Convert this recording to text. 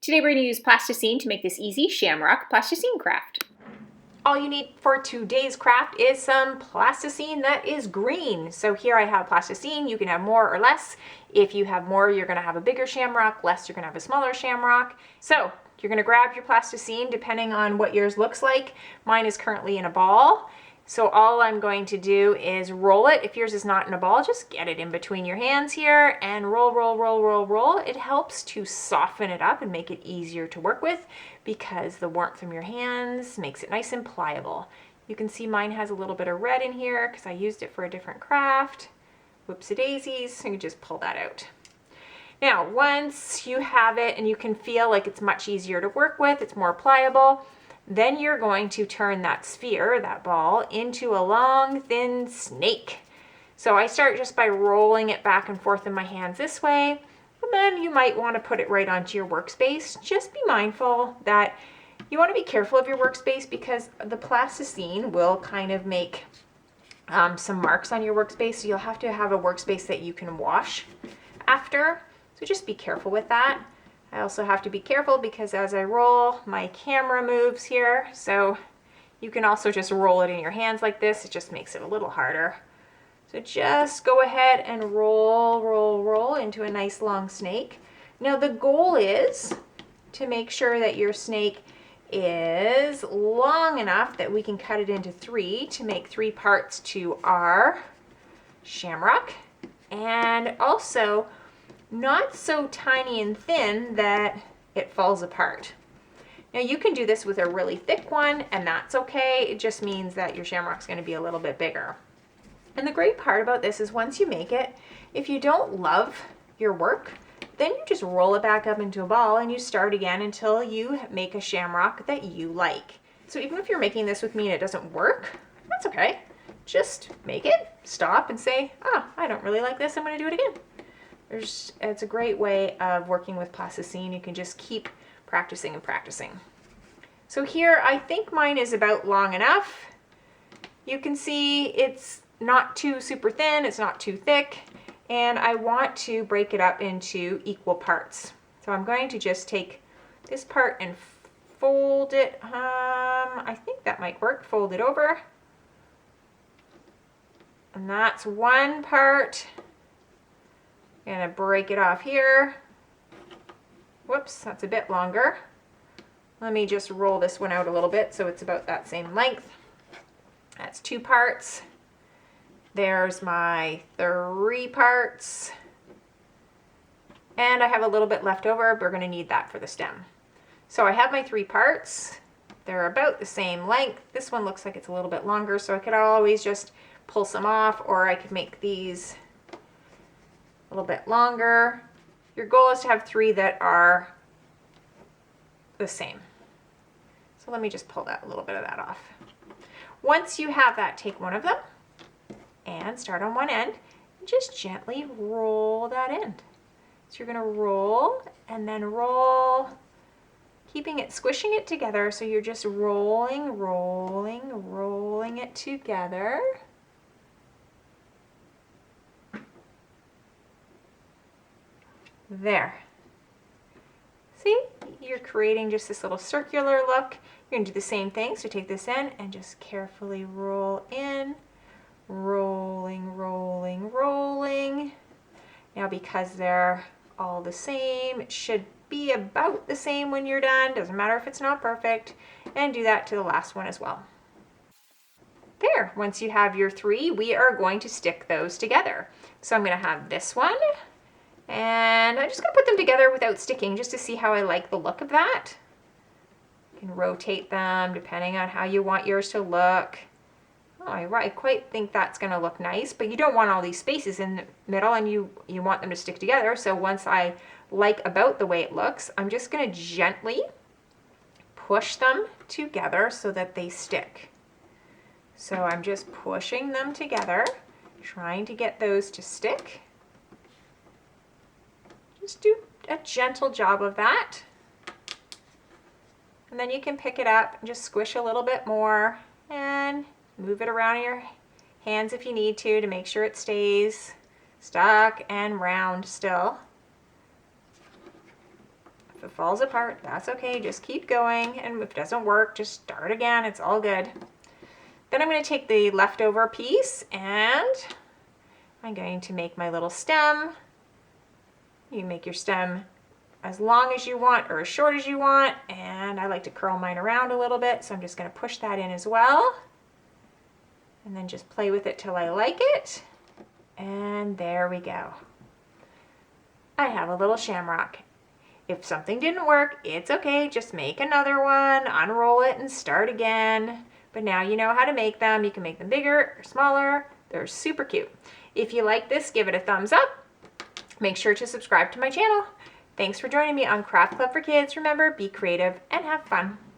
Today we're going to use Plasticine to make this easy Shamrock Plasticine craft. All you need for today's craft is some plasticine that is green. So here I have plasticine. You can have more or less. If you have more, you're going to have a bigger shamrock. Less, you're going to have a smaller shamrock. So you're going to grab your plasticine depending on what yours looks like. Mine is currently in a ball. So all I'm going to do is roll it. If yours is not in a ball, just get it in between your hands here and roll, roll, roll, roll, roll. It helps to soften it up and make it easier to work with because the warmth from your hands makes it nice and pliable. You can see mine has a little bit of red in here because I used it for a different craft. Whoopsie-daisies, so you just pull that out. Now, once you have it and you can feel like it's much easier to work with, it's more pliable, then you're going to turn that sphere, that ball, into a long, thin snake. So I start just by rolling it back and forth in my hands this way, and then you might want to put it right onto your workspace. Just be mindful that you want to be careful of your workspace because the plasticine will kind of make some marks on your workspace, so you'll have to have a workspace that you can wash after. So just be careful with that. I also have to be careful because as I roll, my camera moves here. So you can also just roll it in your hands like this. It just makes it a little harder. So just go ahead and roll, roll, roll into a nice long snake. Now the goal is to make sure that your snake is long enough that we can cut it into three to make 3 parts to our shamrock. And also not so tiny and thin that it falls apart. Now you can do this with a really thick one and that's okay. It just means that your shamrock's going to be a little bit bigger. And the great part about this is once you make it, if you don't love your work, then you just roll it back up into a ball and you start again until you make a shamrock that you like. So even if you're making this with me and it doesn't work, that's okay. Just make it, stop and say, I don't really like this, I'm going to do it again. It's a great way of working with plasticine. You can just keep practicing and practicing. So here, I think mine is about long enough. You can see it's not too super thin, it's not too thick, and I want to break it up into equal parts. So I'm going to just take this part and fold it. I think that might work. Fold it over. And that's one part. I'm going to break it off here. Whoops, that's a bit longer. Let me just roll this one out a little bit so it's about that same length. That's 2 parts. There's my 3 parts. And I have a little bit left over. We're going to need that for the stem. So I have my 3 parts. They're about the same length. This one looks like it's a little bit longer, so I could always just pull some off, or I could make these a little bit longer. Your goal is to have 3 that are the same. So let me just pull that a little bit of that off. Once you have that, take one of them and start on one end and just gently roll that end. So you're going to roll and then roll, keeping it, squishing it together. So you're just rolling, rolling, rolling it together. There. See, you're creating just this little circular look. You're going to do the same thing. So take this end and just carefully roll in, rolling, rolling, rolling. Now because they're all the same, it should be about the same when you're done. Doesn't matter if it's not perfect. And do that to the last one as well. There, once you have your 3, we are going to stick those together. So I'm going to have this one. And I'm just going to put them together without sticking just to see how I like the look of that. You can rotate them depending on how you want yours to look. Oh, I quite think that's going to look nice, but you don't want all these spaces in the middle and you want them to stick together. So once I like about the way it looks, I'm just going to gently push them together so that they stick. So I'm just pushing them together, trying to get those to stick. Just do a gentle job of that. And then you can pick it up and just squish a little bit more and move it around in your hands if you need to make sure it stays stuck and round still. If it falls apart, that's okay. Just keep going. And if it doesn't work, just start again. It's all good. Then I'm going to take the leftover piece and I'm going to make my little stem. You make your stem as long as you want or as short as you want. And I like to curl mine around a little bit. So I'm just going to push that in as well. And then just play with it till I like it. And there we go. I have a little shamrock. If something didn't work, it's okay. Just make another one, unroll it, and start again. But now you know how to make them. You can make them bigger or smaller. They're super cute. If you like this, give it a thumbs up. Make sure to subscribe to my channel. Thanks for joining me on Craft Club for Kids. Remember, be creative and have fun.